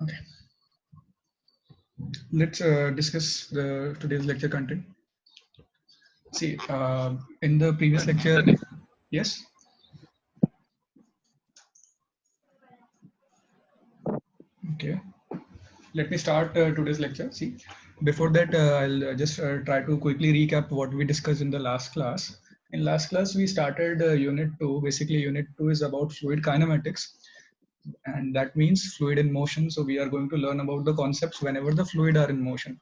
Okay. Let's discuss the today's lecture content. See, in the previous lecture, yes. Okay. Let me start today's lecture. See, before that, I'll just try to quickly recap what we discussed in the last class. In last class, we started unit 2. Basically, unit 2 is about fluid kinematics, and that means fluid in motion. So we are going to learn about the concepts whenever the fluid are in motion.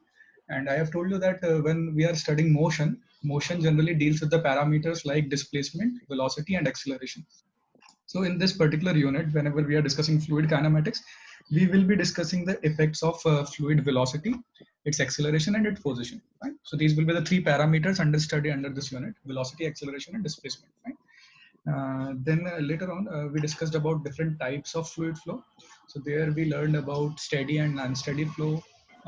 And I have told you that when we are studying motion, motion generally deals with the parameters like displacement, velocity, and acceleration. So in this particular unit, whenever we are discussing fluid kinematics, we will be discussing the effects of fluid velocity, its acceleration, and its position. Right? So these will be the three parameters under study under this unit: velocity, acceleration, and displacement. Right? Then later on, we discussed about different types of fluid flow. So there we learned about steady and unsteady flow,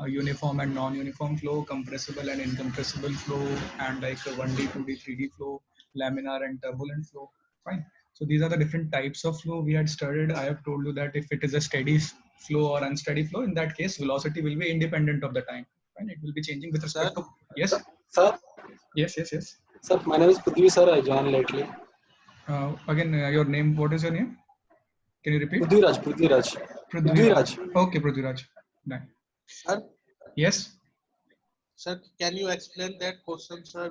uniform and non-uniform flow, compressible and incompressible flow, and like 1D, 2D, 3D flow, laminar and turbulent flow. Fine. So these are the different types of flow we had studied. I have told you that if it is a steady flow or unsteady flow, in that case, velocity will be independent of the time. Fine. It will be changing with respect to, yes? Sir? Yes. Sir, my name is Prithvi, sir. I joined lately. Again, your name, what is your name? Can you repeat? Prithviraj. Okay, Prithviraj. Done. Sir? Yes? Sir, can you explain that question, sir?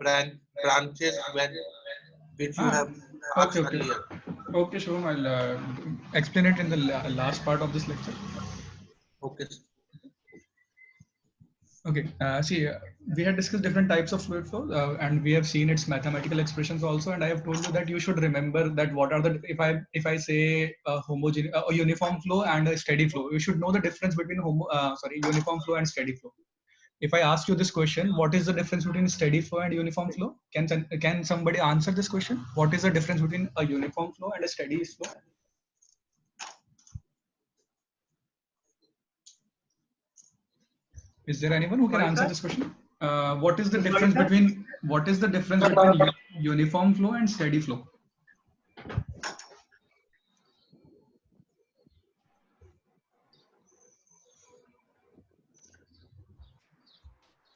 Branches when which you have asked earlier. Okay, sure. I'll explain it in the last part of this lecture. Okay. Okay. See, we had discussed different types of fluid flow, and we have seen its mathematical expressions also. And I have told you that you should remember that what are the if I say a a uniform flow and a steady flow, you should know the difference between uniform flow and steady flow. If I ask you this question, what is the difference between steady flow and uniform flow? Can somebody answer this question? What is the difference between a uniform flow and a steady flow? Is there anyone who can answer this question? What is the difference between uniform flow and steady flow?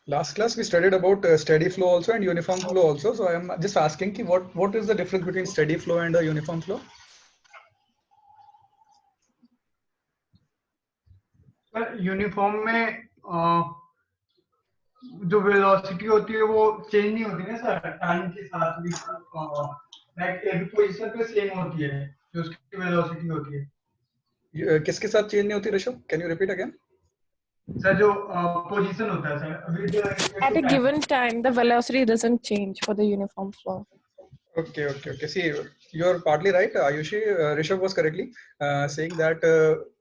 Last class we studied about steady flow also and uniform flow also. So I am just asking what is the difference between steady flow and a uniform flow? Uniform में जो velocity होती है वो change नहीं होती ना sir time के साथ भी लाइक एक पोजीशन पे सेम होती है जो उसकी वेलोसिटी होती है किसके साथ चेंज नहीं होती Rishabh? Can you repeat again? Sir जो पोजीशन होता है sir at a given time the velocity doesn't change for the uniform flow. Okay. See, you're partly right, Ayushi. Rishabh was correctly saying that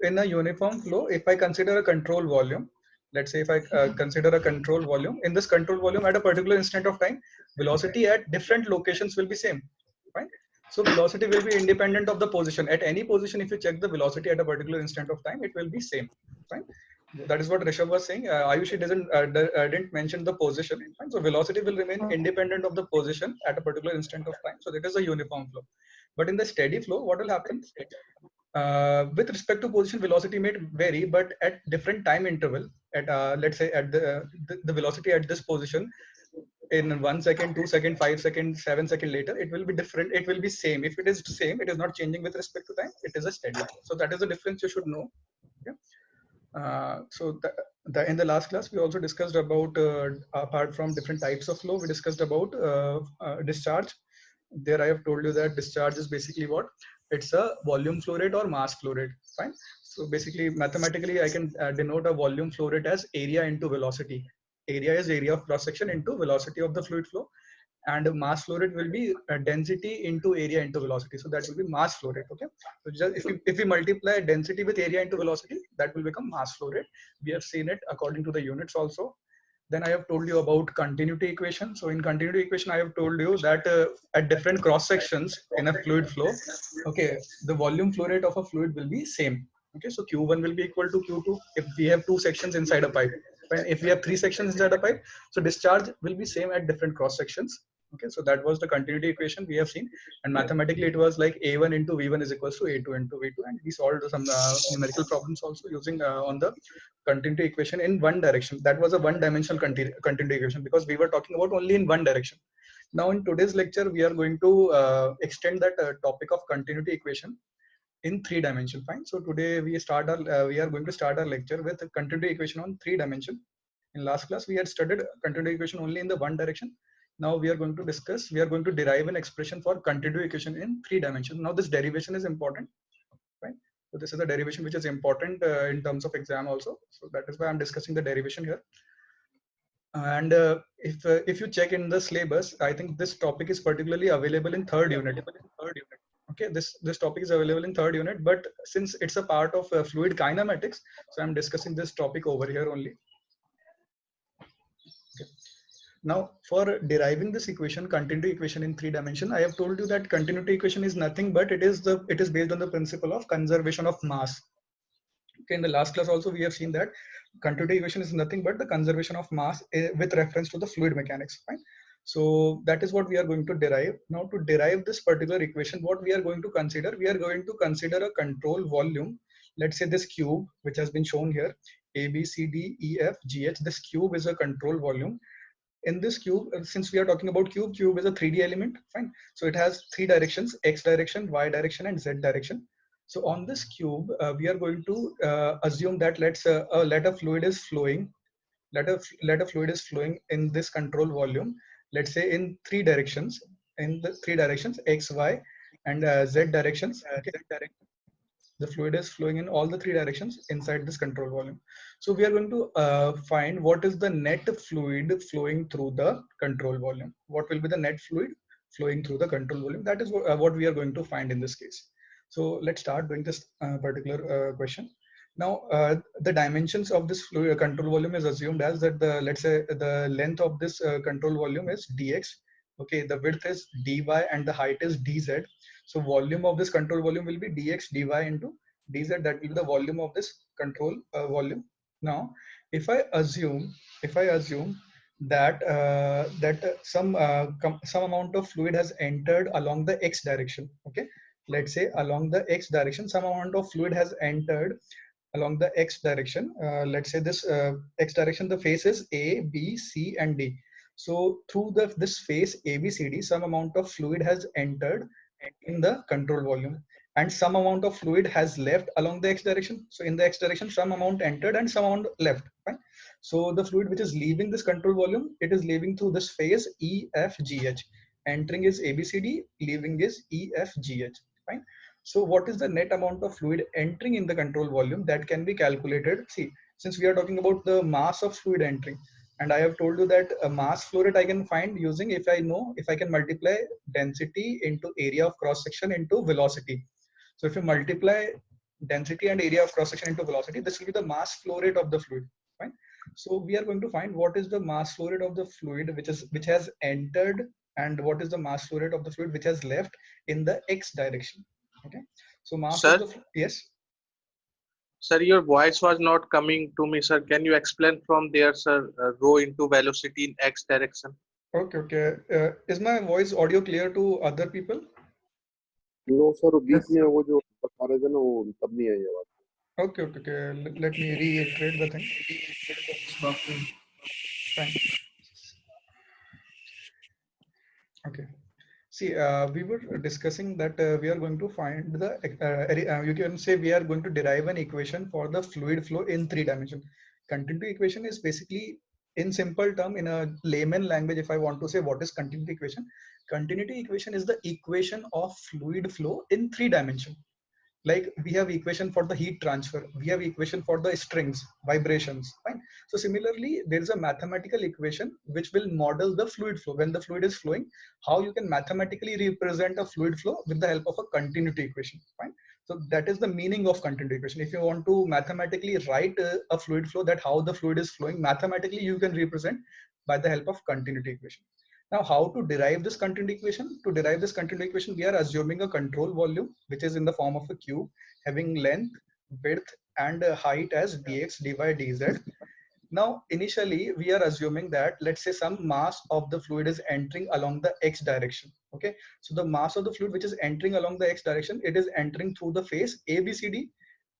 in a uniform flow, if I consider a control volume, let's say if I consider a control volume, in this control volume at a particular instant of time, velocity at different locations will be same, right? So velocity will be independent of the position. At any position, if you check the velocity at a particular instant of time, it will be same, right? That is what Rishabh was saying. Ayushi didn't mention the position. Right? So velocity will remain independent of the position at a particular instant of time. So that is a uniform flow. But in the steady flow, what will happen? With respect to position, velocity may vary, but at different time interval, at let's say at the velocity at this position, in 1 second, 2 second, 5 seconds, 7 seconds later, it will be different. It will be same. If it is same, it is not changing with respect to time. It is a steady flow. So that is the difference you should know. Yeah. So in the last class, we also discussed about, apart from different types of flow, we discussed about discharge. There I have told you that discharge is basically what? It's a volume flow rate or mass flow rate, fine? So basically, mathematically, I can denote a volume flow rate as area into velocity. Area is area of cross section into velocity of the fluid flow. And mass flow rate will be density into area into velocity. So that will be mass flow rate. Okay. So just if we multiply density with area into velocity, that will become mass flow rate. We have seen it according to the units also. Then I have told you about continuity equation. So in continuity equation, I have told you that at different cross sections in a fluid flow, okay, the volume flow rate of a fluid will be same. Okay, so Q1 will be equal to Q2 if we have 2 sections inside a pipe. If we have 3 sections inside a pipe, so discharge will be same at different cross sections. Okay, so that was the continuity equation we have seen, and mathematically it was like a1 into v1 is equals to a2 into v2, and we solved some numerical problems also using on the continuity equation in one direction. That was a one-dimensional continuity equation because we were talking about only in one direction. Now in today's lecture we are going to extend that topic of continuity equation in three dimension. Fine. So today we are going to start our lecture with a continuity equation on three dimension. In last class we had studied continuity equation only in the one direction. Now we are going to derive an expression for continuity equation in three dimensions. Now this derivation is important, right? So this is a derivation which is important in terms of exam also. So that is why I'm discussing the derivation here. And if you check in the syllabus, I think this topic is particularly available in third unit. Okay, this topic is available in third unit, but since it's a part of fluid kinematics, so I'm discussing this topic over here only. Okay. Now, for deriving this equation, continuity equation in three dimension, I have told you that continuity equation is nothing but it is based on the principle of conservation of mass. Okay, in the last class also we have seen that continuity equation is nothing but the conservation of mass with reference to the fluid mechanics. Fine. So that is what we are going to derive. Now to derive this particular equation, what we are going to consider, we are going to consider a control volume. Let's say this cube, which has been shown here, A, B, C, D, E, F, G, H. This cube is a control volume. In this cube, since we are talking about cube is a 3D element. Fine. So it has three directions: X direction, Y direction, and Z direction. So on this cube, we are going to assume that let a fluid is flowing. Let a fluid is flowing in this control volume. Let's say in three directions. In the three directions, X, Y, and Z directions. Okay. The fluid is flowing in all the three directions inside this control volume. So we are going to find what is the net fluid flowing through the control volume. What will be the net fluid flowing through the control volume? That is what we are going to find in this case. So let's start doing this particular question. Now the dimensions of this fluid control volume is assumed as that let's say the length of this control volume is dx. Okay, the width is dy and the height is dz. So volume of this control volume will be dx dy into dz. That will be the volume of this control volume. Now, if I assume that some amount of fluid has entered along the x direction. Okay, let's say along the x direction, some amount of fluid has entered along the x direction. Let's say this x direction, the face is A, B, C, and D. So through this face A, B, C, D, some amount of fluid has entered in the control volume, and some amount of fluid has left along the x direction. So in the x direction, some amount entered and some amount left. Right? So the fluid which is leaving this control volume, it is leaving through this phase E, F, G, H. Entering is A, B, C, D, leaving is E, F, G, H. Fine. So what is the net amount of fluid entering in the control volume? That can be calculated. See, since we are talking about the mass of fluid entering, and I have told you that a mass flow rate I can find using if I can multiply density into area of cross section into velocity. So if you multiply density and area of cross section into velocity, this will be the mass flow rate of the fluid. Fine. So we are going to find what is the mass flow rate of the fluid which has entered, and what is the mass flow rate of the fluid which has left in the x direction. Okay. So mass Sir? of the yes. Sir, your voice was not coming to me, sir. Can you explain from there, sir? Rho into velocity in x direction. Okay, okay. Is my voice audio clear to other people? No sir बीच में वो जो बता रहे थे ना वो तब नहीं आई आवाज. Okay, okay, okay. Let me reiterate the thing. Fine. Okay. See, we were discussing that we are going to find you can say we are going to derive an equation for the fluid flow in three dimension. Continuity equation is basically, in simple term, in a layman language, if I want to say what is continuity equation is the equation of fluid flow in three dimension. Like we have equation for the heat transfer, we have equation for the strings, vibrations. Fine. So similarly, there is a mathematical equation which will model the fluid flow. When the fluid is flowing, how you can mathematically represent a fluid flow with the help of a continuity equation. Fine. So that is the meaning of continuity equation. If you want to mathematically write a fluid flow, that how the fluid is flowing, mathematically you can represent by the help of continuity equation. Now, how to derive this continuity equation? To derive this continuity equation, we are assuming a control volume, which is in the form of a cube, having length, width, and height as dx, dy, dz. Now, initially, we are assuming that, let's say, some mass of the fluid is entering along the x direction. Okay, so the mass of the fluid which is entering along the x direction, it is entering through the phase ABCD,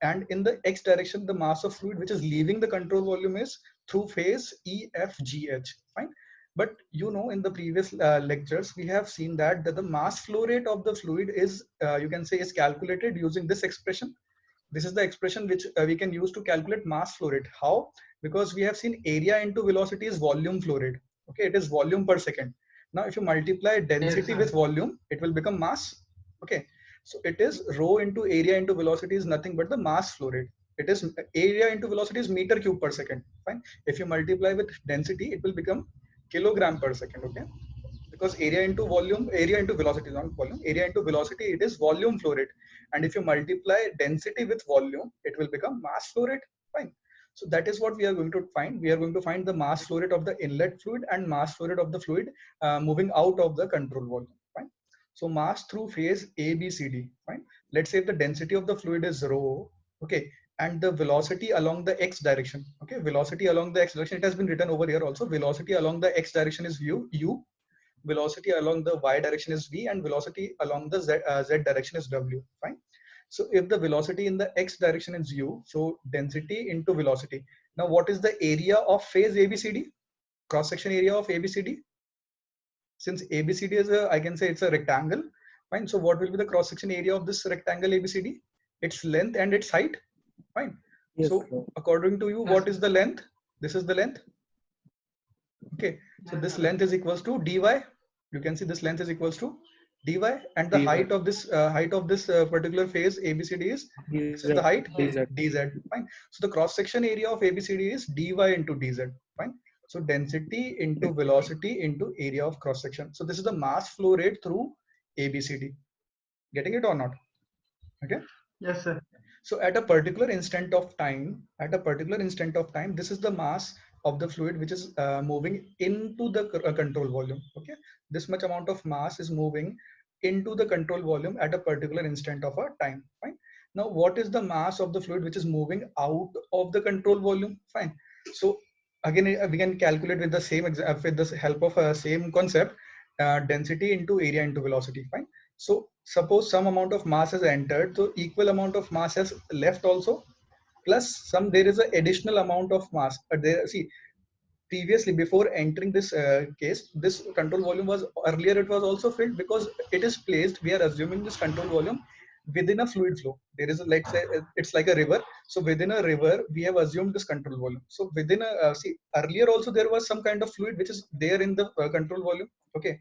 and in the x direction, the mass of fluid which is leaving the control volume is through phase EFGH. Fine. But you know, in the previous lectures, we have seen that the mass flow rate of the fluid is, you can say, is calculated using this expression. This is the expression which we can use to calculate mass flow rate. How? Because we have seen area into velocity is volume flow rate. Okay, it is volume per second. Now, if you multiply density sir. with volume, it will become mass. Okay, so it is rho into area into velocity is nothing but the mass flow rate. It is area into velocity is meter cube per second. Fine. If you multiply with density, it will become kilogram per second. Okay, because area into volume, area into velocity, not volume, area into velocity, it is volume flow rate. And if you multiply density with volume, it will become mass flow rate. Fine. So that is what we are going to find. We are going to find the mass flow rate of the inlet fluid and mass flow rate of the fluid moving out of the control volume. Fine. So mass through phase ABCD. Fine. Let's say if the density of the fluid is rho. Okay. And the velocity along the x direction. Okay. Velocity along the x direction. It has been written over here also. Velocity along the x direction is u. Velocity along the y direction is v, and velocity along the z direction is w. Fine. So if the velocity in the x direction is u, so density into velocity. Now, what is the area of phase ABCD? Cross section area of ABCD. Since ABCD is I can say it's a rectangle. Fine. So what will be the cross section area of this rectangle ABCD? Its length and its height. Fine. Yes, So sir. according to you, what is the length? This is the length. Okay. So this length is equals to dy. You can see this length is equals to dy, and the dy. height of this particular phase ABCD is, this is the height, dz. Fine. So the cross section area of ABCD is dy into dz. Fine. So density into velocity into area of cross section. So this is the mass flow rate through ABCD. Getting it or not? Okay. Yes, sir. So at a particular instant of time, this is the mass of the fluid which is moving into the control volume. Okay, this much amount of mass is moving into the control volume at a particular instant of a time. Fine. Now, what is the mass of the fluid which is moving out of the control volume? Fine. So again, we can calculate with the same with the help of same concept, density into area into velocity. Fine. So suppose some amount of mass has entered, so equal amount of mass has left also, plus some there is an additional amount of mass. But there, see, previously before entering this case, this control volume was earlier it was also filled because it is placed. We are assuming this control volume within a fluid flow. There is a, let's say it's like a river. So within a river, we have assumed this control volume. So within a see earlier also there was some kind of fluid which is there in the control volume. Okay,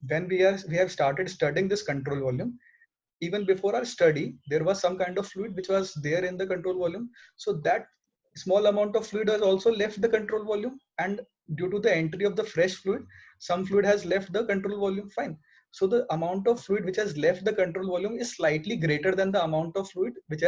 when we have started studying this control volume, even before our study, there was some kind of fluid which was there in the control volume. So that small amount of fluid has also left the control volume, and due to the entry of the fresh fluid, some fluid has left the control volume. Fine. So the amount of fluid which has left the control volume is slightly greater than the amount of fluid which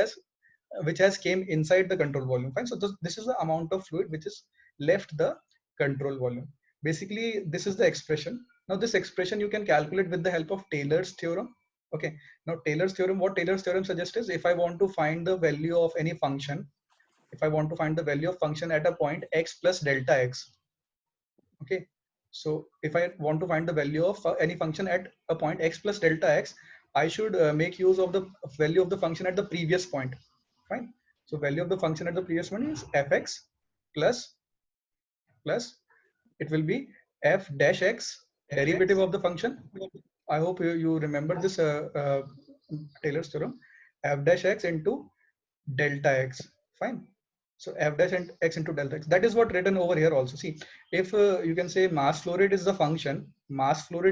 has came inside the control volume. Fine. So this is the amount of fluid which is left the control volume. Basically, this is the expression. Now, this expression you can calculate with the help of Taylor's theorem. Okay. Now, Taylor's theorem, what Taylor's theorem suggests is, if I want to find the value of any function, if I want to find the value of function at a point x plus delta x. Okay. So if I want to find the value of any function at a point x plus delta x, I should make use of the value of the function at the previous point. Fine. So value of the function at the previous one is fx plus it will be f dash x, derivative of the function. I hope you remember this Taylor's theorem, f dash x into delta x. Fine. So f dash and x into delta x. That is what written over here also. See, if you can say mass flow rate is the function, so mass flow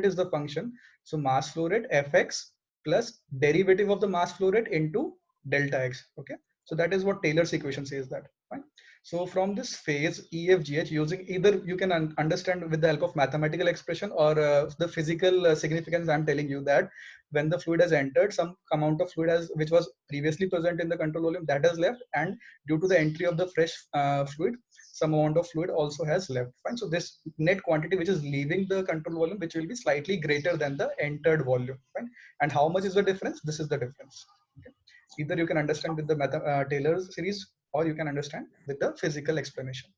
rate fx plus derivative of the mass flow rate into delta x. Okay. So that is what Taylor's equation says that. Fine. So from this phase EFGH, using either you can understand with the help of mathematical expression or the physical significance. I'm telling you that when the fluid has entered, some amount of fluid which was previously present in the control volume, that has left, and due to the entry of the fresh fluid, some amount of fluid also has left. Fine. So this net quantity which is leaving the control volume, which will be slightly greater than the entered volume. Fine. And how much is the difference? This is the difference. Okay. Either you can understand with the Taylor's series, or you can understand with the physical explanation.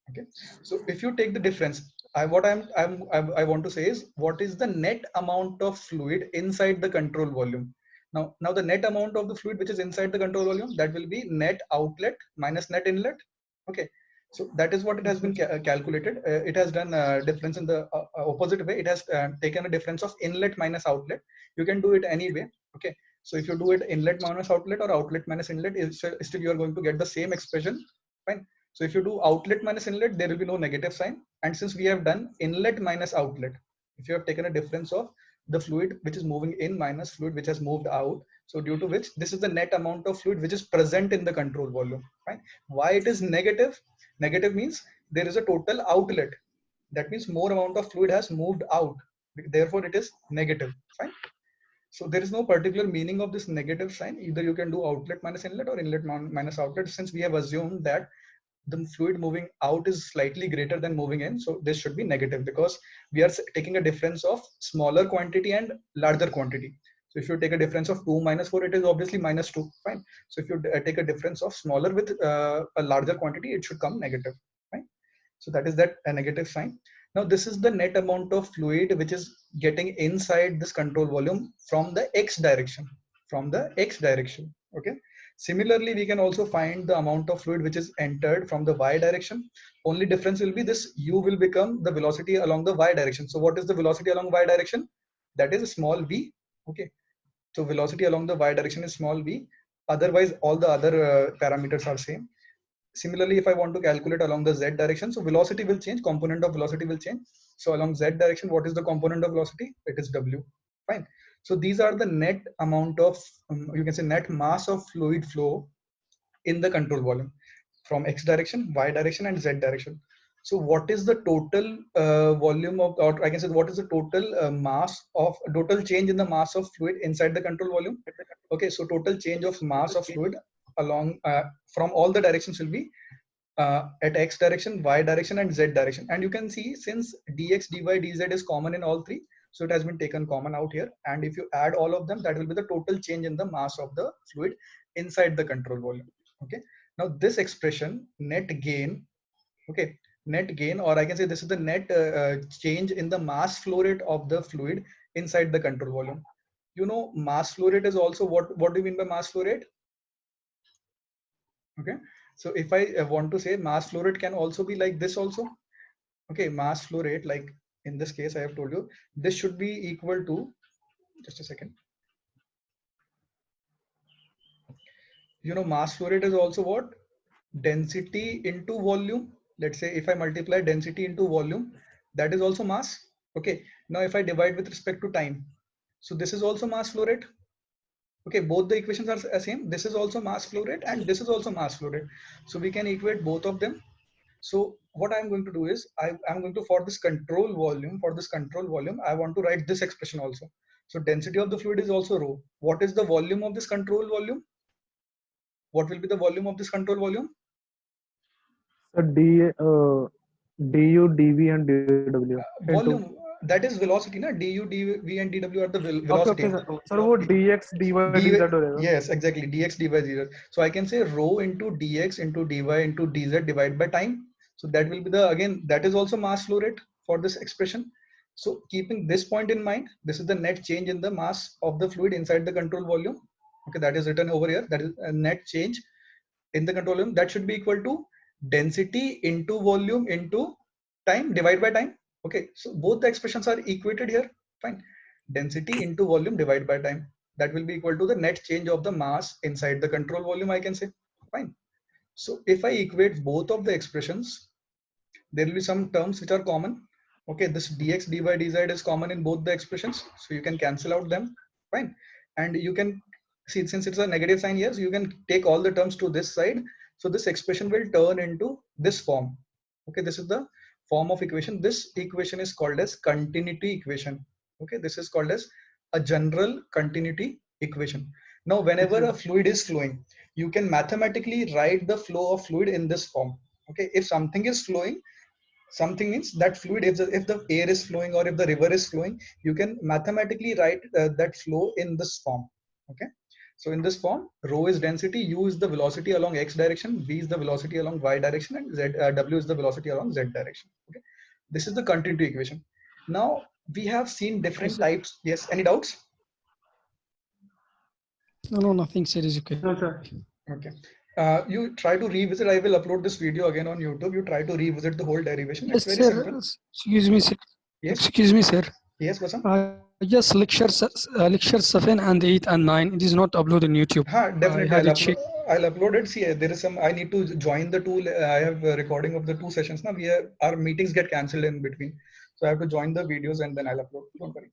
Okay, so if you take the difference, I want to say is what is the net amount of fluid inside the control volume. Now the net amount of the fluid which is inside the control volume, that will be net outlet minus net inlet. Okay, so that is what it has been calculated. It has done difference in the opposite way. It has taken a difference of inlet minus outlet. You can do it any way. Okay, so if you do it inlet minus outlet or outlet minus inlet, still you are going to get the same expression. Fine. So if you do outlet minus inlet, there will be no negative sign. And since we have done inlet minus outlet, if you have taken a difference of the fluid which is moving in minus fluid which has moved out, so due to which this is the net amount of fluid which is present in the control volume. Fine. Why it is negative? Negative means there is a total outlet. That means more amount of fluid has moved out. Therefore, it is negative. Fine. So there is no particular meaning of this negative sign. Either you can do outlet minus inlet or inlet minus outlet, since we have assumed that the fluid moving out is slightly greater than moving in. So this should be negative because we are taking a difference of smaller quantity and larger quantity. So if you take a difference of 2 minus 4, it is obviously minus 2. Fine. So if you take a difference of smaller with a larger quantity, it should come negative. Fine. So that is that a negative sign. Now this is the net amount of fluid which is getting inside this control volume from the x direction. From the x direction. Okay. Similarly, we can also find the amount of fluid which is entered from the y direction. Only difference will be this u will become the velocity along the y direction. So what is the velocity along y direction? That is small v. Okay. So velocity along the y direction is small v. Otherwise, all the other parameters are same. Similarly, if I want to calculate along the z direction, so velocity will change, component of velocity will change. So along z direction, what is the component of velocity? It is w. Fine. So these are the net amount of, you can say net mass of fluid flow in the control volume from x direction, y direction, and z direction. So what is the total volume of, or I can say what is the total mass of, total change in the mass of fluid inside the control volume? Okay, so total change of mass of fluid along from all the directions will be at x direction, y direction, and z direction. And you can see since dx, dy, dz is common in all three, so it has been taken common out here. And if you add all of them, that will be the total change in the mass of the fluid inside the control volume. Okay. Now this expression net gain, okay, net gain, or I can say this is the net change in the mass flow rate of the fluid inside the control volume. You know, mass flow rate is also what do you mean by mass flow rate? Okay, so if I want to say mass flow rate can also be like this also. Okay, mass flow rate, like in this case I have told you, this should be equal to, just a second, you know, mass flow rate is also what? Density into volume. Let's say if I multiply density into volume, that is also mass. Okay, now if I divide with respect to time, so this is also mass flow rate. Okay, both the equations are same. This is also mass flow rate and this is also mass flow rate. So we can equate both of them. So what I'm going to do is I'm going to, for this control volume, I want to write this expression also. So density of the fluid is also rho. What is the volume of this control volume? What will be the volume of this control volume? So du, dv, and dw. Volume, that is velocity, na? Du, dv, and dw are the velocity. Okay, okay, sir, वो dx, dy, dz होगा. Yes, exactly. Dx, dy, dz. So I can say rho into dx into dy into dz divided by time. So that will be the, again, that is also mass flow rate for this expression. So keeping this point in mind, this is the net change in the mass of the fluid inside the control volume. Okay, that is written over here. That is a net change in the control volume. That should be equal to density into volume into time divided by time. Okay, so both the expressions are equated here. Fine. Density into volume divided by time. That will be equal to the net change of the mass inside the control volume, I can say. Fine. So if I equate both of the expressions, there will be some terms which are common. Okay, this dx, dy, dz is common in both the expressions. So you can cancel out them. Fine. And you can see, since it's a negative sign here, so you can take all the terms to this side. So this expression will turn into this form. Okay, this is the form of equation. This equation is called as continuity equation. Okay, this is called as a general continuity equation. Now, whenever a fluid is flowing, you can mathematically write the flow of fluid in this form. Okay, if something is flowing, something means that fluid, if the air is flowing or if the river is flowing, you can mathematically write that flow in this form. Okay, So in this form, rho is density, u is the velocity along x direction, v is the velocity along y direction, and w is the velocity along z direction. Okay, this is the continuity equation. Now we have seen different types. Yes, any doubts? No, nothing, sir. Is okay. No, sir. Okay. You try to revisit. I will upload this video again on YouTube. You try to revisit the whole derivation. Yes, It's very sir. simple. Excuse me, sir. Yes. Excuse me, sir. Yes, Basam. Yes, lecture 7 and 8 and 9. It is not uploaded on YouTube. Definitely. I had to check. I'll upload it. See, there is some. I need to join the two. I have a recording of the two sessions now. Our meetings get cancelled in between, so I have to join the videos and then I'll upload. Don't worry.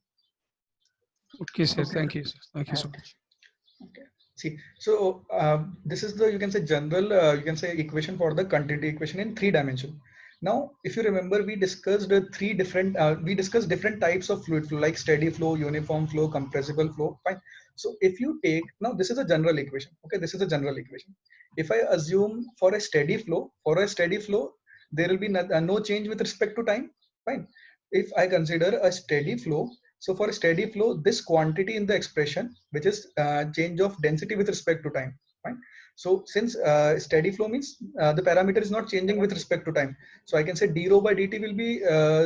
Okay, sir. Okay. Thank you, sir. Thank you so Okay. much. Okay. See, so this is the, you can say, general, you can say, equation for the continuity equation in 3 dimension. Now, if you remember, we discussed different types of fluid flow, like steady flow, uniform flow, compressible flow. Fine. So if you take, now this is a general equation. Okay, this is a general equation. If I assume for a steady flow, there will be no change with respect to time. Fine. If I consider a steady flow, so for a steady flow, this quantity in the expression, which is change of density with respect to time. Fine. So since steady flow means the parameter is not changing with respect to time, so I can say d rho by dt will be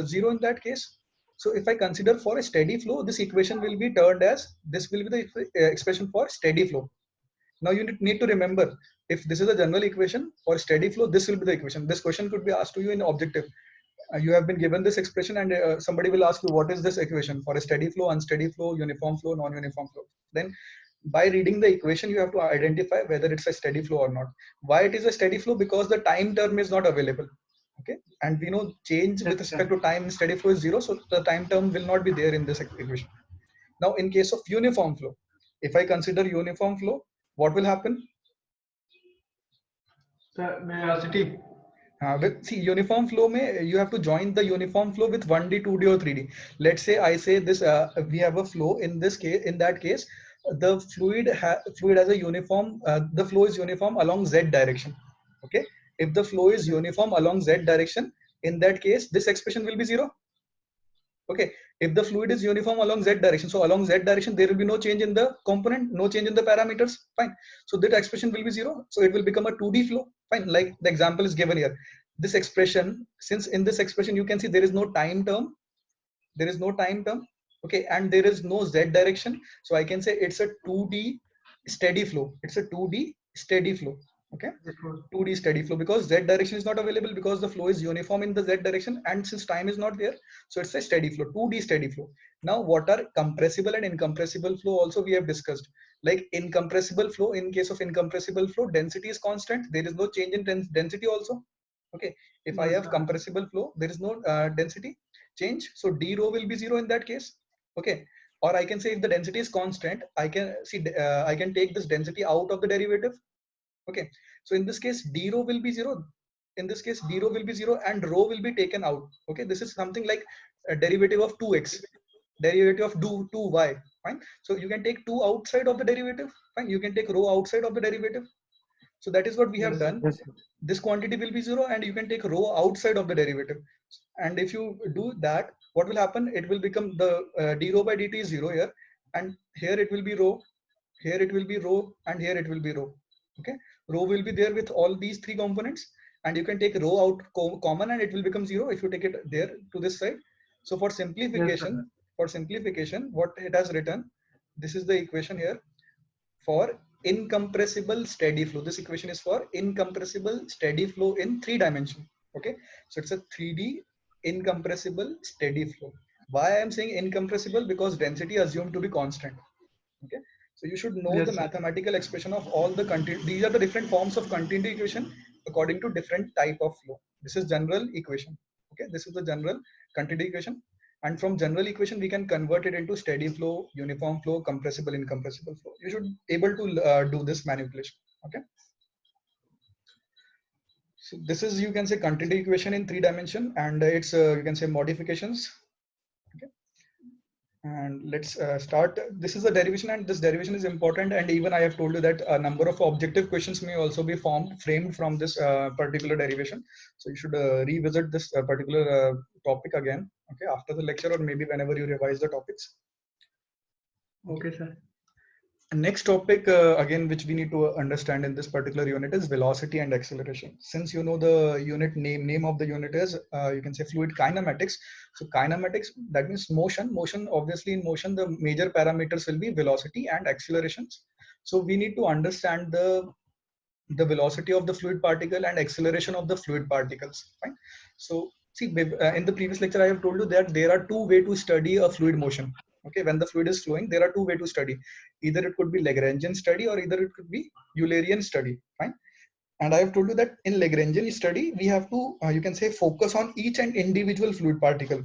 0 in that case. So if I consider for a steady flow, this equation will be turned as, this will be the expression for steady flow. Now you need to remember, if this is a general equation for steady flow, this will be the equation. This question could be asked to you in objective. You have been given this expression and somebody will ask you, what is this equation for a steady flow, unsteady flow, uniform flow, non-uniform flow? Then by reading the equation, you have to identify whether it's a steady flow or not. Why it is a steady flow? Because the time term is not available. Okay, and we know change with respect to time in steady flow is 0, so the time term will not be there in this equation. Now in case of uniform flow, if I consider uniform flow, what will happen? The velocity. See, uniform flow may, you have to join the uniform flow with 1D, 2D or 3D. Let's say I say this, we have a flow in this case. In that case, the fluid has a uniform, the flow is uniform along Z direction. Okay, if the flow is uniform along Z direction, in that case, this expression will be 0. Okay, if the fluid is uniform along Z direction, so along Z direction, there will be no change in the component, no change in the parameters. Fine. So that expression will be 0. So it will become a 2D flow. Fine. Like the example is given here. This expression, since in this expression, you can see there is no time term. There is no time term. Okay. And there is no Z direction. So I can say it's a 2D steady flow. It's a 2D steady flow. Okay, 2D steady flow, because Z direction is not available, because the flow is uniform in the Z direction, and since time is not there, so it's a steady flow, 2D steady flow. Now what are compressible and incompressible flow also we have discussed. Like incompressible flow, in case of incompressible flow, density is constant, there is no change in density also. Okay, if I have compressible flow, there is no density change, so d rho will be 0 in that case. Okay, or I can say if the density is constant, I can see I can take this density out of the derivative. Okay, so in this case, d rho will be 0. In this case, d rho will be 0 and rho will be taken out. Okay, this is something like a derivative of 2x, derivative of 2y. Fine. So you can take 2 outside of the derivative. Fine. You can take rho outside of the derivative. So that is what we have done. Yes. This quantity will be 0 and you can take rho outside of the derivative. And if you do that, what will happen? It will become the d rho by dt is 0 here, and here it will be rho, here it will be rho, and here it will be rho. Okay, rho will be there with all these 3 components, and you can take rho out common and it will become 0 if you take it there to this side. So for simplification, what it has written, this is the equation here for incompressible steady flow. This equation is for incompressible steady flow in 3 dimension. Okay, so it's a 3D incompressible steady flow. Why I am saying incompressible? Because density assumed to be constant. Okay, so you should know the mathematical expression of all the continuity. These are the different forms of continuity equation according to different type of flow. This is general equation. Okay, this is the general continuity equation, and from general equation we can convert it into steady flow, uniform flow, compressible, incompressible flow. You should able to do this manipulation. Okay, so this is, you can say, continuity equation in 3 dimension, and it's you can say modifications. Okay, and let's start. This is a derivation, and this derivation is important, and even I have told you that a number of objective questions may also be framed from this particular derivation. So you should revisit this particular topic again, okay, after the lecture, or maybe whenever you revise the topics. Okay, sir. Next topic again, which we need to understand in this particular unit, is velocity and acceleration. Since you know the unit name of the unit is you can say fluid kinematics. So kinematics, that means motion. Obviously in motion the major parameters will be velocity and accelerations. So we need to understand the velocity of the fluid particle and acceleration of the fluid particles, right? So see, in the previous lecture I have told you that there are two ways to study a fluid motion. Okay, when the fluid is flowing, there are two ways to study. Either it could be Lagrangian study or either it could be Eulerian study, fine. And I have told you that in Lagrangian study we have to you can say focus on each and individual fluid particle,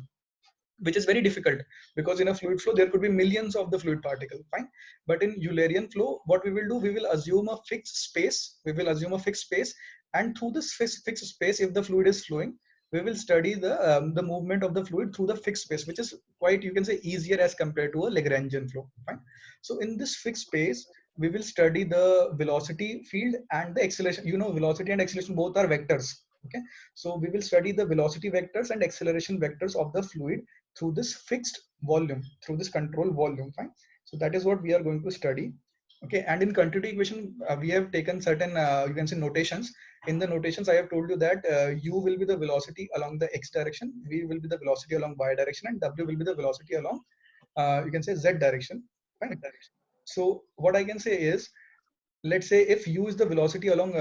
which is very difficult because in a fluid flow there could be millions of the fluid particle, fine. But in Eulerian flow, what we will do, we will assume a fixed space. And through this fixed space, if the fluid is flowing, we will study the movement of the fluid through the fixed space, which is quite, you can say, easier as compared to a Lagrangian flow, fine. So in this fixed space we will study the velocity field and the acceleration. You know, velocity and acceleration both are vectors. Okay, so we will study the velocity vectors and acceleration vectors of the fluid through this fixed volume, through this control volume, fine. So that is what we are going to study. Okay, and in continuity equation we have taken certain you can say notations. In the notations I have told you that u will be the velocity along the x direction, v will be the velocity along y direction, and w will be the velocity along you can say z direction, fine. So what I can say is, let's say if u is the velocity along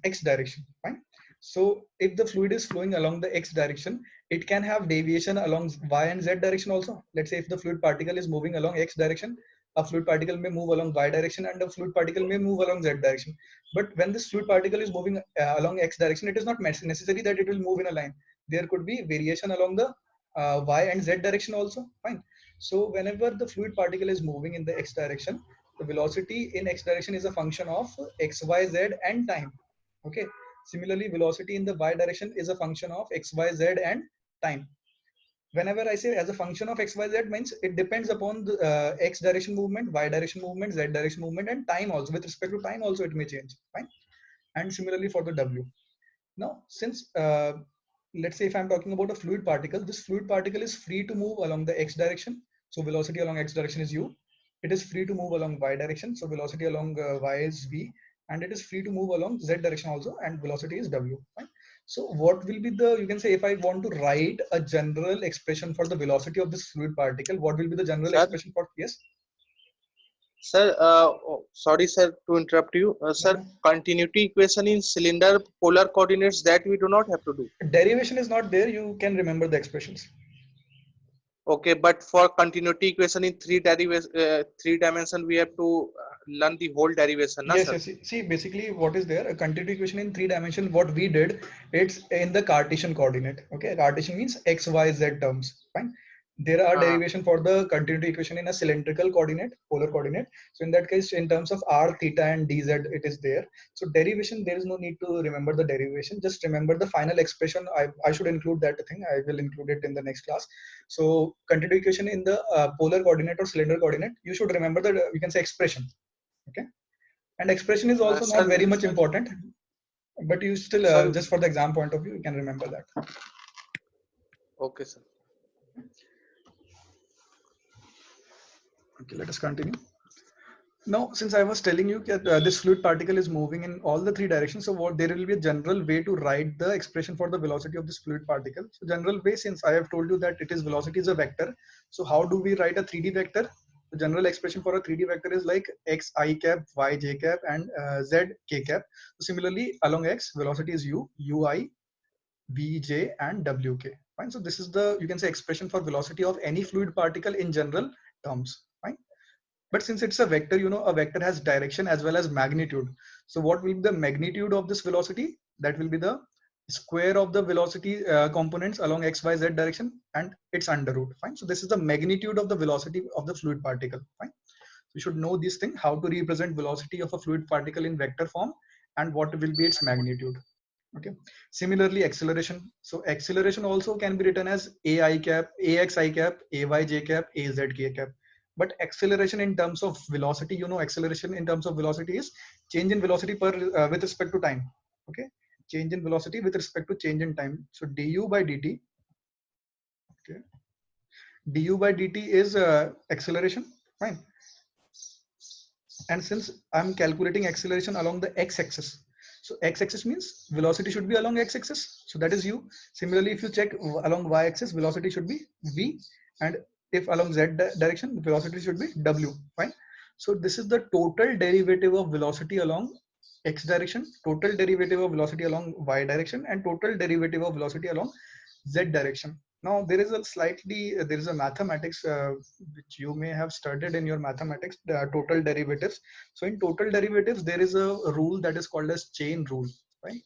x direction, fine. So if the fluid is flowing along the x direction, it can have deviation along y and z direction also. Let's say if the fluid particle is moving along x direction, a fluid particle may move along y direction and a fluid particle may move along z direction. But when this fluid particle is moving along x direction, it is not necessary that it will move in a line. There could be variation along the y and z direction also, fine. So whenever the fluid particle is moving in the x direction, the velocity in x direction is a function of x, y, z and time. Okay. Similarly, velocity in the y direction is a function of x, y, z and time. Whenever I say as a function of x, y, z, means it depends upon the x direction movement, y direction movement, z direction movement, and time also. With respect to time also it may change, fine. And similarly for the w. Now, since let's say if I'm talking about a fluid particle, this fluid particle is free to move along the x direction. So velocity along x direction is u. It is free to move along y direction. So velocity along y is v. And it is free to move along z direction also, and velocity is w. Fine. So what will be the, you can say, if I want to write a general expression for the velocity of this fluid particle, what will be the general Sir? expression for? Yes. Sir, sorry, sir, to interrupt you. Sir, Mhm. continuity equation in cylinder polar coordinates, that we do not have to do. Derivation is not there. You can remember the expressions. Okay, but for continuity equation in three dimension, we have to learn the whole derivation, na, Yes, sir? yes. See, basically, what is there? A continuity equation in 3 dimension. What we did, it's in the Cartesian coordinate. Okay, Cartesian means x, y, z terms. Fine. There are derivation for the continuity equation in a cylindrical coordinate, polar coordinate. So in that case, in terms of r, theta, and dz, it is there. So derivation, there is no need to remember the derivation. Just remember the final expression. I should include that thing. I will include it in the next class. So continuity equation in the polar coordinate or cylinder coordinate, you should remember the you can say expression. Okay, and expression is also not Sir, very much important, but you still sir, just for the exam point of view you can remember that. okay, sir. Okay, let us continue. Now, since I was telling you that this fluid particle is moving in all the 3 directions, so what, there will be a general way to write the expression for the velocity of this fluid particle. So general way, since I have told you that it is velocity is a vector, so how do we write a 3D vector? The general expression for a 3D vector is like x I cap, y j cap, and z k cap. So similarly, along x, velocity is u, ui, vj, and wk. Fine. So this is the, you can say, expression for velocity of any fluid particle in general terms. Fine. But since it's a vector, you know, a vector has direction as well as magnitude. So what will be the magnitude of this velocity? That will be the square of the velocity components along x, y, z direction, and its under root. Fine. So this is the magnitude of the velocity of the fluid particle. Fine. You should know this thing, how to represent velocity of a fluid particle in vector form and what will be its magnitude. Okay. Similarly, acceleration. So acceleration also can be written as ai cap, ax I cap, ay j cap, az k cap. But acceleration in terms of velocity, you know, acceleration in terms of velocity is change in velocity per with respect to time. Okay, change in velocity with respect to change in time. So du by dt. Okay, du by dt is acceleration. Fine. And since I'm calculating acceleration along the x-axis, so x-axis means velocity should be along x-axis, so that is u. Similarly, if you check along y-axis, velocity should be v, and if along z direction, velocity should be w. Fine. So this is the total derivative of velocity along x direction, total derivative of velocity along y direction, and total derivative of velocity along z direction. Now there is a there is a mathematics which you may have studied in your mathematics, total derivatives. So in total derivatives, there is a rule that is called as chain rule, right?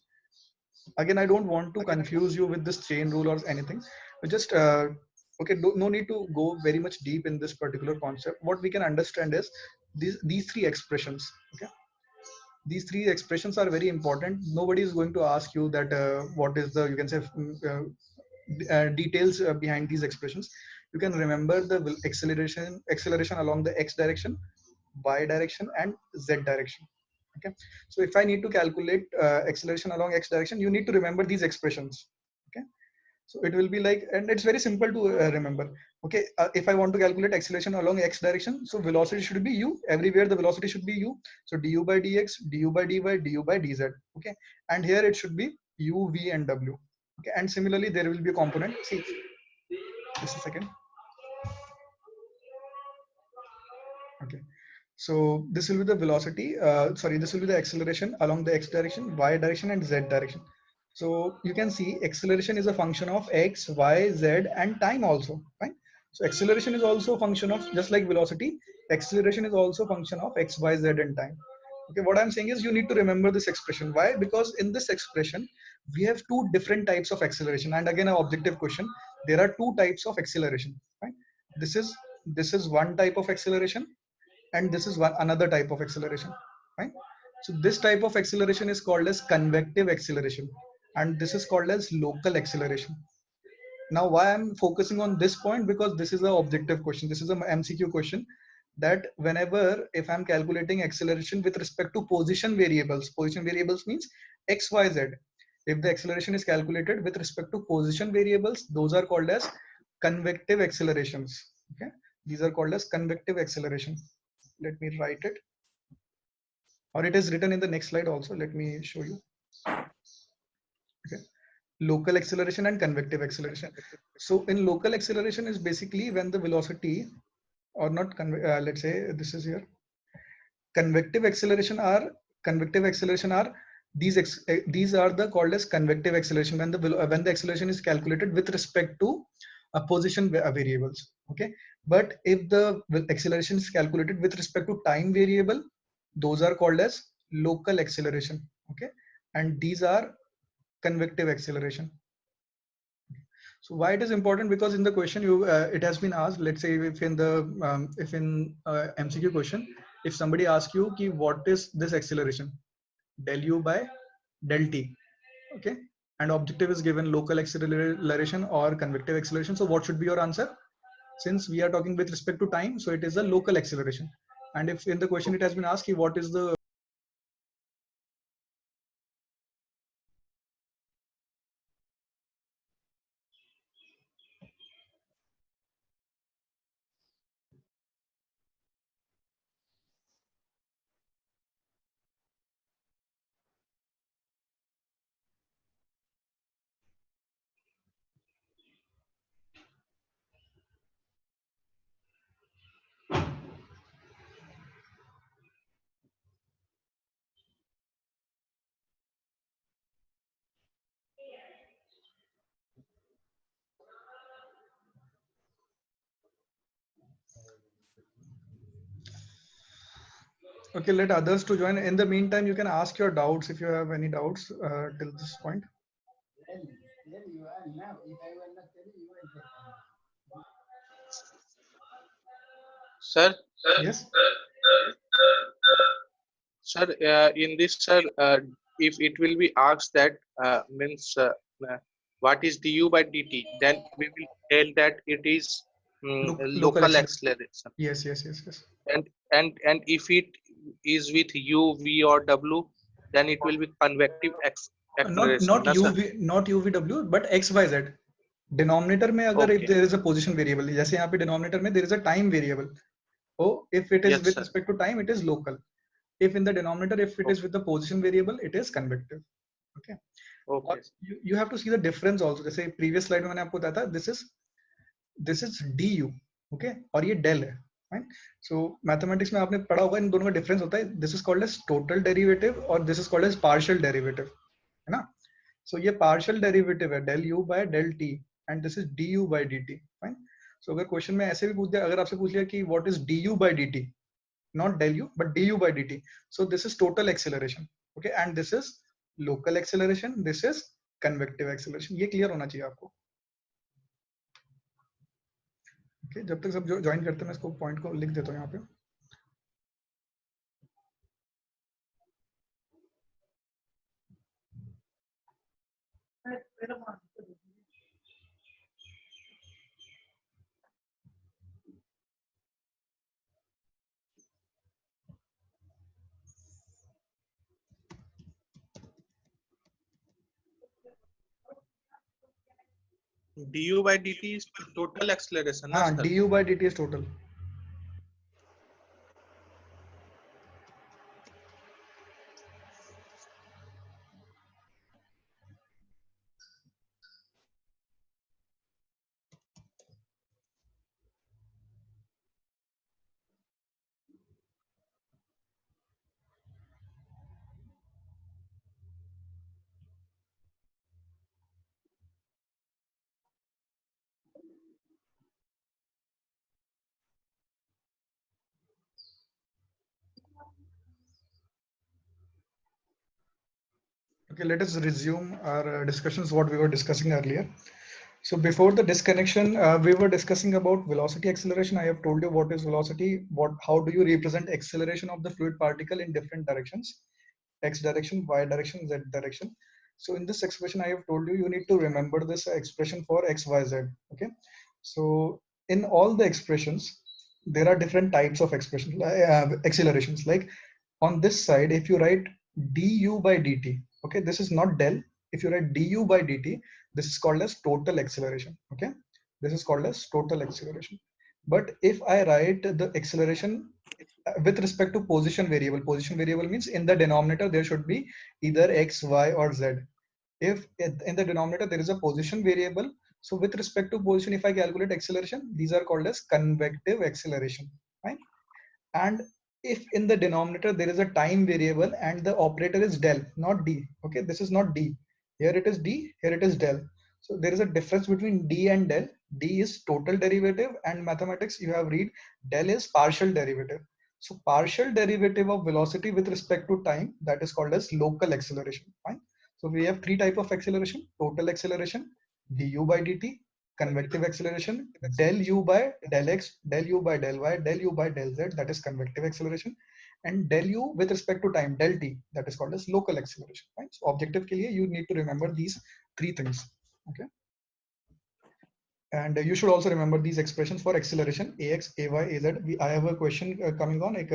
Again, I don't want to confuse you with this chain rule or anything, but just okay, no need to go very much deep in this particular concept. What we can understand is these three expressions. Okay, these three expressions are very important. Nobody is going to ask you that what is the, you can say, details behind these expressions. You can remember the acceleration along the x direction, y direction, and z direction. Okay, so if I need to calculate acceleration along x direction, you need to remember these expressions. Okay, so it will be like, and it's very simple to remember. Okay, if I want to calculate acceleration along x direction, so velocity should be u. Everywhere the velocity should be u. So du by dx, du by dy, du by dz. Okay, and here it should be u, v, and w. Okay, and similarly there will be a component. See, just a second. Okay, so this will be the velocity. Sorry, this will be the acceleration along the x direction, y direction, and z direction. So you can see acceleration is a function of x, y, z, and time also, right? So acceleration is also a function of, just like velocity, acceleration is also a function of x, y, z, and time. Okay, what I'm saying is you need to remember this expression. Why? Because in this expression, we have two different types of acceleration. And again, an objective question, there are two types of acceleration, right? This is one type of acceleration, and this is another type of acceleration, right? So this type of acceleration is called as convective acceleration, and this is called as local acceleration. Now, why I'm focusing on this point? Because this is an objective question. This is an MCQ question, that whenever, if I'm calculating acceleration with respect to position variables means x, y, z. If the acceleration is calculated with respect to position variables, those are called as convective accelerations. Okay, these are called as convective acceleration. Let me write it, or it is written in the next slide also. Let me show you. Okay, local acceleration and convective acceleration. So in local acceleration is basically when the velocity, or not, let's say this is here. Convective acceleration are these are the called as convective acceleration when the acceleration is calculated with respect to position variables. Okay, but if the acceleration is calculated with respect to time variable, those are called as local acceleration. Okay, and these are convective acceleration. So why it is important? Because in the question it has been asked. Let's say if in the MCQ question, if somebody asks you ki what is this acceleration, del u by del t, okay, and objective is given local acceleration or convective acceleration. So what should be your answer? Since we are talking with respect to time, so it is a local acceleration. And if in the question it has been asked what is the okay, let others to join. In the meantime, you can ask your doubts if you have any doubts till this point. Sir, Yes. sir, in this, sir, if it will be asked that what is du by dt, then we will tell that it is local acceleration. Yes. And if it is with u, v, or w, then it will be convective acceleration. Not na, sir? not uvw, but xyz. Denominator में अगर if Okay. there is a position variable, जैसे यहाँ पे denominator में there is a time variable. O, if it is Yes, with sir. respect to time, it is local. If in the denominator, if it is with the position variable, it is convective. Okay. Okay. You have to see the difference also. जैसे previous slide में मैंने आपको बताया था, this is du, okay, और ये del है, right? So mathematics में आपने पढ़ा होगा इन दोनों का difference होता है. This is called as total derivative और this is called as partial derivative, है ना? So ये partial derivative है del u by del t and this is du by dt, fine? So अगर क्वेश्चन में ऐसे भी पूछ दिया, अगर आपसे पूछ लिया कि what is du by dt, not del u but du by dt, so this is total acceleration, okay, and this is local acceleration, this is convective acceleration. ये clear होना चाहिए आपको. Okay, जब तक सब ज्वाइन करते हैं मैं इसको पॉइंट को लिख देता हूँ यहाँ पे. Du by dt is total acceleration, na, हाँ, sir? du by dt is total. Okay, let us resume our discussions what we were discussing earlier. So before the disconnection, we were discussing about velocity acceleration. I have told you what is velocity, how do you represent acceleration of the fluid particle in different directions, x direction, y direction, z direction. So in this expression, I have told you, you need to remember this expression for x, y, z. Okay. So in all the expressions, there are different types of expressions, accelerations. Like on this side, if you write du by dt, okay, this is not del. If you write du by dt, this is called as total acceleration. Okay, this is called as total acceleration. But if I write the acceleration with respect to position variable means in the denominator there should be either x, y, or z. If in the denominator there is a position variable, so with respect to position, if I calculate acceleration, these are called as convective acceleration, right? And if in the denominator there is a time variable and the operator is del, not d, okay, this is not d, here it is d, here it is del. So there is a difference between d and del. D is total derivative, and mathematics you have read del is partial derivative. So partial derivative of velocity with respect to time, that is called as local acceleration, fine. So we have three type of acceleration: total acceleration, du by dt, convective acceleration, del u by del x, del u by del y, del u by del z, that is convective acceleration, and del u with respect to time, del t, that is called as local acceleration, right? So objective ke liye you need to remember these three things, okay? And you should also remember these expressions for acceleration: ax, ay, az. I have a question coming on, like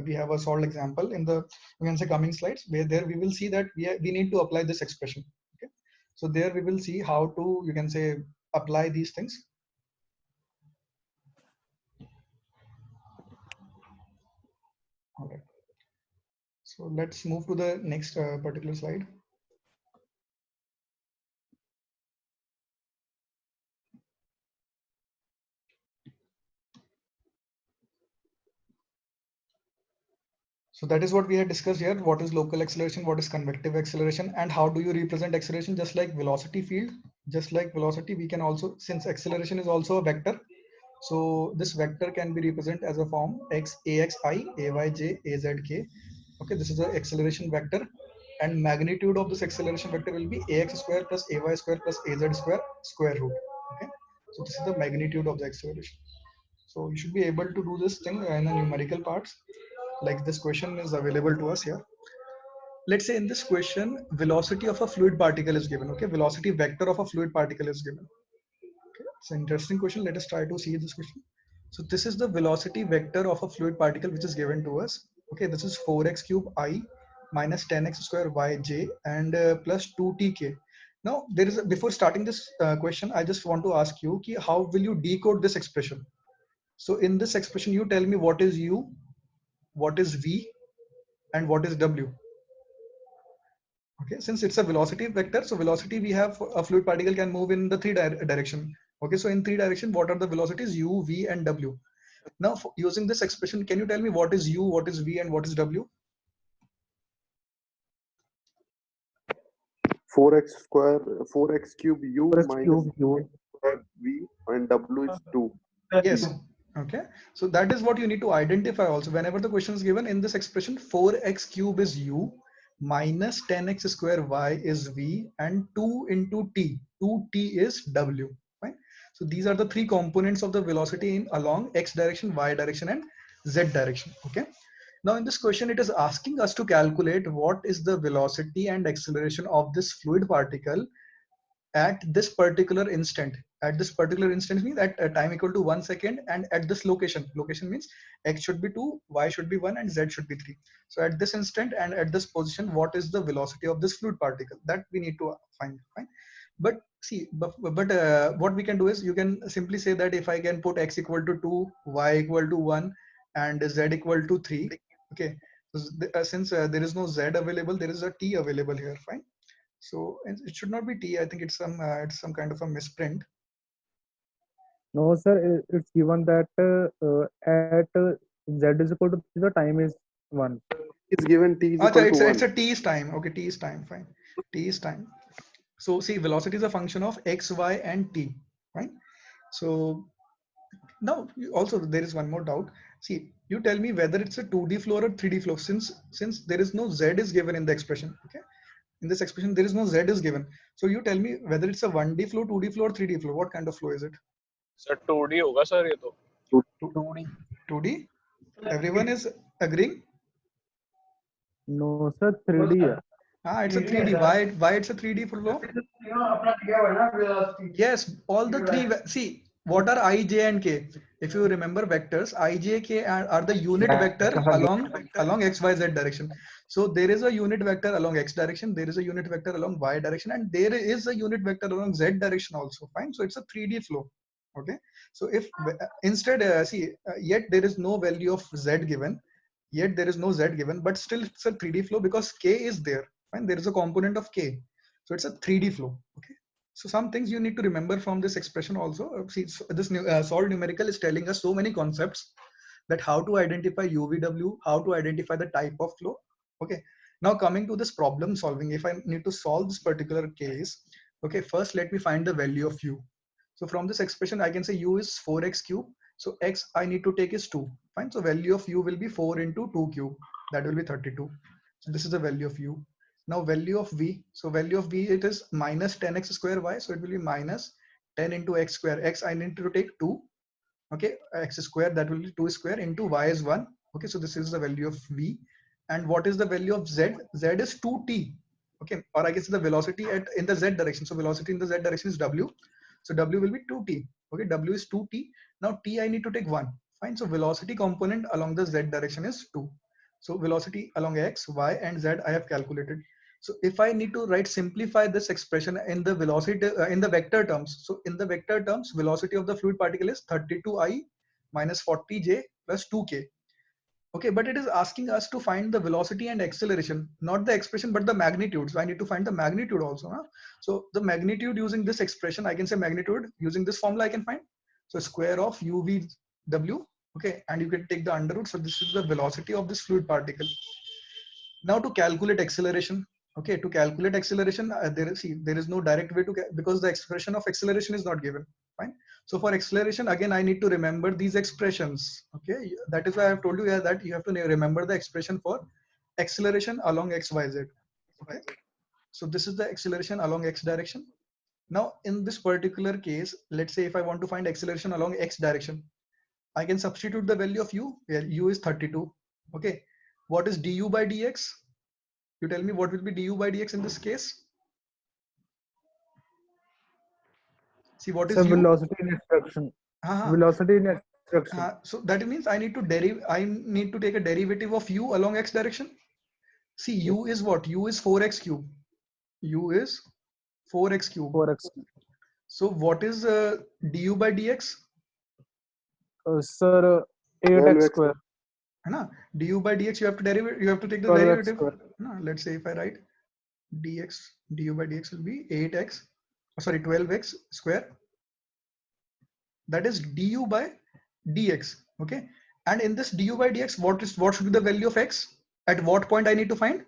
we have a solved example in the, you can say, coming slides, where there we will see that we need to apply this expression, okay? So there we will see how to, you can say, apply these things. All right. So let's move to the next particular slide. So that is what we had discussed here. What is local acceleration? What is convective acceleration? And how do you represent acceleration? Just like velocity field, just like velocity, we can also, since acceleration is also a vector, so this vector can be represented as a form x, ax, I, ay, j, az, k. Okay, this is the acceleration vector, and magnitude of this acceleration vector will be ax square plus ay square plus az square root. Okay, so this is the magnitude of the acceleration. So you should be able to do this thing in the numerical parts. Like this question is available to us here. Let's say in this question, velocity of a fluid particle is given. Okay, velocity vector of a fluid particle is given. Okay, it's an interesting question. Let us try to see this question. So this is the velocity vector of a fluid particle which is given to us. Okay, this is 4x cube I minus 10x square yj and plus 2tk. Now there is before starting this question, I just want to ask you, how will you decode this expression? So in this expression, you tell me what is u, what is v, and what is w. Okay, since it's a velocity vector, so velocity we have a fluid particle can move in the three direction. Okay, so in three direction, what are the velocities u, v, and w? Now, using this expression, can you tell me what is u, what is v, and what is w? 4x square, 4x cube u 4x minus cube u. square v, and w is 2. Yes. Okay. So that is what you need to identify also. Whenever the question is given in this expression, 4x cube is u minus 10x square y is v and 2 into t. 2t is w. Right? So these are the three components of the velocity in along x direction, y direction, and z direction. Okay. Now in this question, it is asking us to calculate what is the velocity and acceleration of this fluid particle at this particular instant. At this particular instant means at a time equal to 1 second, and at this location. Location means x should be 2, y should be 1, and z should be 3. So at this instant and at this position, what is the velocity of this fluid particle? That we need to find. Fine. But see, what we can do is you can simply say that if I can put x equal to 2, y equal to 1, and z equal to 3. Okay. Since there is no z available, there is a t available here. Fine. So it should not be t. I think it's some kind of a misprint. No, sir, it's given that at z is equal to the time is 1. It's given t is equal to 1. It's a t is time. Okay, t is time. Fine. T is time. So see, velocity is a function of x, y, and t. Right. So now also there is one more doubt. See, you tell me whether it's a 2D flow or 3D flow. Since there is no z is given in the expression. Okay. In this expression, there is no z is given. So you tell me whether it's a 1D flow, 2D flow, or 3D flow. What kind of flow is it? Sir, 2D होगा sir ये तो. 2D. 2D. Everyone is agreeing? No, sir, 3D. It's a 3D. Why it's a 3D flow? Yes, all the three. See, what are I, J, and K? If you remember vectors, I, J, K are the unit vector along x, y, z direction. So there is a unit vector along x direction, there is a unit vector along y direction, and there is a unit vector along z direction also. Fine. So it's a 3D flow. Okay. So if instead, yet there is no value of z given, but still it's a 3D flow because k is there. Fine. There is a component of k. So it's a 3D flow. Okay. So some things you need to remember from this expression also. See, this solved numerical is telling us so many concepts that how to identify UVW, how to identify the type of flow. Okay. Now coming to this problem solving, if I need to solve this particular case, okay, first let me find the value of u. So from this expression, I can say u is 4x cube. So x I need to take is 2. Fine. So value of u will be 4 into 2 cube. That will be 32. So this is the value of u. Now value of v. So value of v, it is minus 10x square y. So it will be minus 10 into x square. X I need to take 2. Okay, x square, that will be 2 square into y is 1. Okay, so this is the value of v. And what is the value of z? Z is 2t. Okay, or I guess the velocity in the z direction. So velocity in the z direction is w. So w will be 2t. Okay, w is 2t. Now t I need to take 1. Fine. So velocity component along the z direction is 2. So velocity along x, y, and z I have calculated. So if I need to simplify this expression in the velocity in the vector terms. So in the vector terms, velocity of the fluid particle is 32i minus 40j plus 2k. Okay, but it is asking us to find the velocity and acceleration, not the expression, but the magnitude. So I need to find the magnitude also. Huh? So the magnitude using this expression, I can say magnitude using this formula I can find. So square of UVW. Okay, and you can take the under root. So this is the velocity of this fluid particle. Now to calculate acceleration. Okay, to calculate acceleration, there is no direct way to because the expression of acceleration is not given. Fine. So for acceleration, again, I need to remember these expressions. Okay, that is why I have told you that you have to remember the expression for acceleration along x, y, z. Okay. So this is the acceleration along x direction. Now in this particular case, let's say if I want to find acceleration along x direction, I can substitute the value of u, where u is 32. Okay. What is du by dx? You tell me what will be du by dx in this case? See, what is u? Velocity in extraction. Velocity in extraction. So that means I need to take a derivative of u along x direction. See, u is what? U is 4x cube. U is 4x cube. 4x. So what is du by dx? Sir, 8x 12x square, है ना? Du by dx you have to derive, you have to take the 12x derivative. square. No, let's say if I write dx, du by dx will be 8x, oh, sorry, 12x square. That is du by dx. Okay, and in this du by dx, what should be the value of x? At what point I need to find?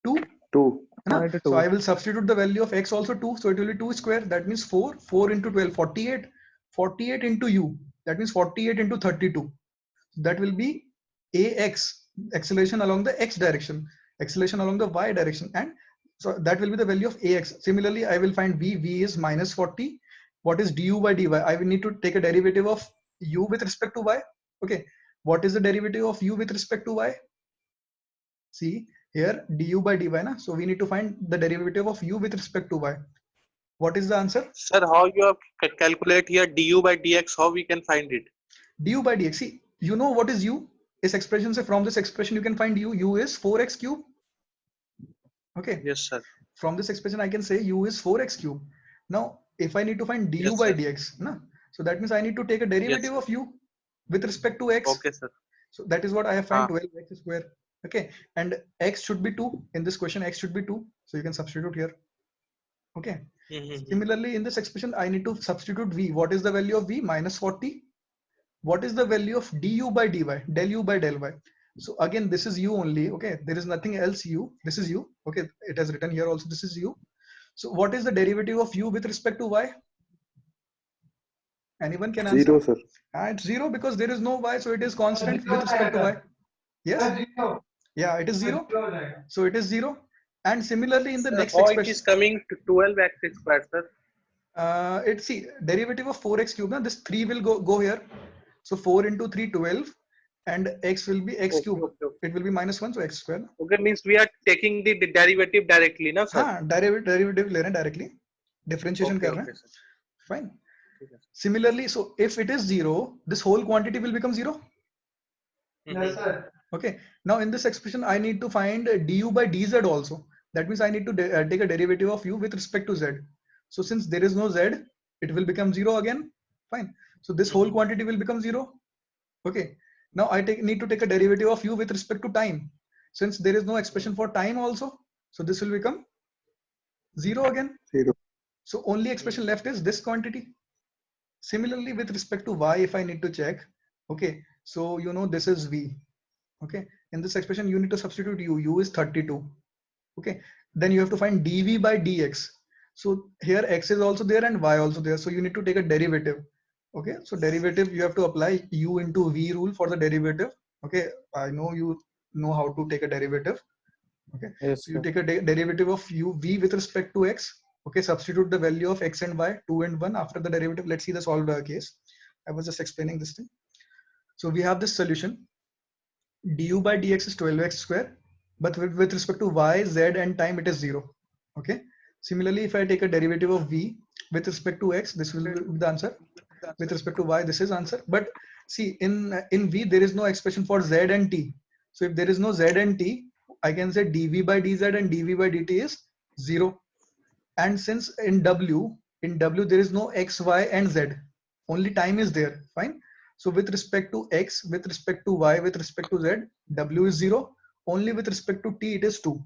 2. 2. Na? Find So 2. I will substitute the value of x also 2. So it will be 2 square. That means 4. 4 into 12, 48. 48 into u. That means 48 into 32. That will be ax, acceleration along the x direction, acceleration along the y direction, and so that will be the value of ax. Similarly, I will find v. V is minus 40. What is du by dy? I will need to take a derivative of u with respect to y. Okay, what is the derivative of u with respect to y? See here, du by dy, na? So we need to find the derivative of u with respect to y. What is the answer? Sir, how you have calculate here du by dx? How we can find it? Du by dx. See, you know what is u? This expression, say from this expression you can find u. U is 4x cube. Okay. Yes, sir. From this expression I can say u is 4x cube. Now, if I need to find du Yes, by sir. dx, na? So that means I need to take a derivative Yes, of u with respect to x. okay, sir. So that is what I have found, Ah. 12x square. Okay, and x should be 2 in this question. X should be 2, so you can substitute here. Okay. Mhm. Similarly, in this expression, I need to substitute v. What is the value of v? Minus 40. What is the value of du by dy? Del u by del y. So again, this is u only. Okay, there is nothing else u. This is u. Okay, it has written here also. This is u. So what is the derivative of u with respect to y? Anyone can answer? 0, sir. It's 0 because there is no y, so it is constant Zero with respect to y. आएगा। Yes. Zero. Yeah, it is 0. Zero हो जाएगा। So it is 0. And similarly, in the Sir, next how it expression, is coming to 12x square, sir? it's see derivative of 4x cube. Now this 3 will go here. So 4 into 3, 12, and x will be x Okay, cube. okay, okay. It will be minus 1, so x square. Okay, means we are taking the derivative directly, na, sir? हाँ, derivative ले रहे हैं directly. Differentiation Okay, कर रहे okay, हैं. sir. Fine. Okay, sir. Similarly, so if it is 0, this whole quantity will become 0. Yes, sir. Okay. Now in this expression, I need to find du by dz also. That means I need to take a derivative of u with respect to z. So since there is no z, it will become 0 again. Fine. So this whole quantity will become 0. Okay. Now I need to take a derivative of u with respect to time. Since there is no expression for time also, so this will become 0 again. 0. So only expression left is this quantity. Similarly, with respect to y, if I need to check, okay, so you know this is v. Okay, in this expression you need to substitute u. U is 32. Okay, then you have to find dv by dx. So here x is also there and y also there. So you need to take a derivative. Okay, so derivative you have to apply u into v rule for the derivative. Okay, I know you know how to take a derivative. Okay, Yes, so you sir. take a derivative of u v with respect to x. Okay, substitute the value of x and y, 2 and 1 after the derivative. Let's see the solved case. I was just explaining this thing. So we have this solution. Du by dx is 12x square, but with respect to y, z and time it is 0. Okay. Similarly, if I take a derivative of v with respect to x, this will be the answer. With respect to y, this is answer. But see, in v there is no expression for z and t. So if there is no z and t, I can say dv by dz and dv by dt is 0. And since in w there is no x, y and z, only time is there. Fine. So with respect to x, with respect to y, with respect to z, w is 0. Only with respect to t it is 2.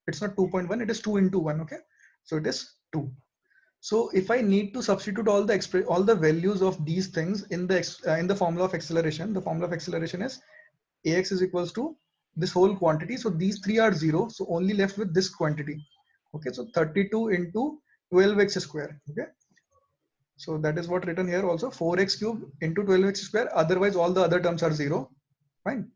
It's not 2.1, it is 2 into 1. Okay, so it is 2. So if I need to substitute all the values of these things in the formula of acceleration, the formula of acceleration is ax is equals to this whole quantity. So these three are 0, so only left with this quantity. Okay, so 32 into 12x square. Okay, so that is what written here also, 4x cube into 12x square. Otherwise all the other terms are 0. Fine.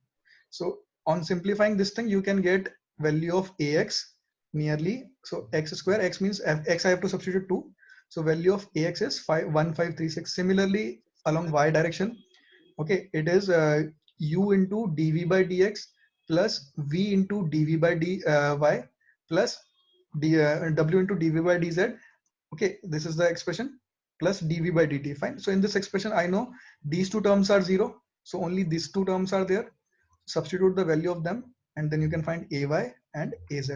So on simplifying this thing, you can get value of ax nearly, so x square, x means x I have to substitute 2. So value of ax is 1536. Similarly along y direction, okay, it is u into dv by dx plus v into dv by dy plus w into dv by dz. Okay, this is the expression, plus dv by dt. Fine. So in this expression, I know these two terms are 0, so only these two terms are there. Substitute the value of them, and then you can find ay and az.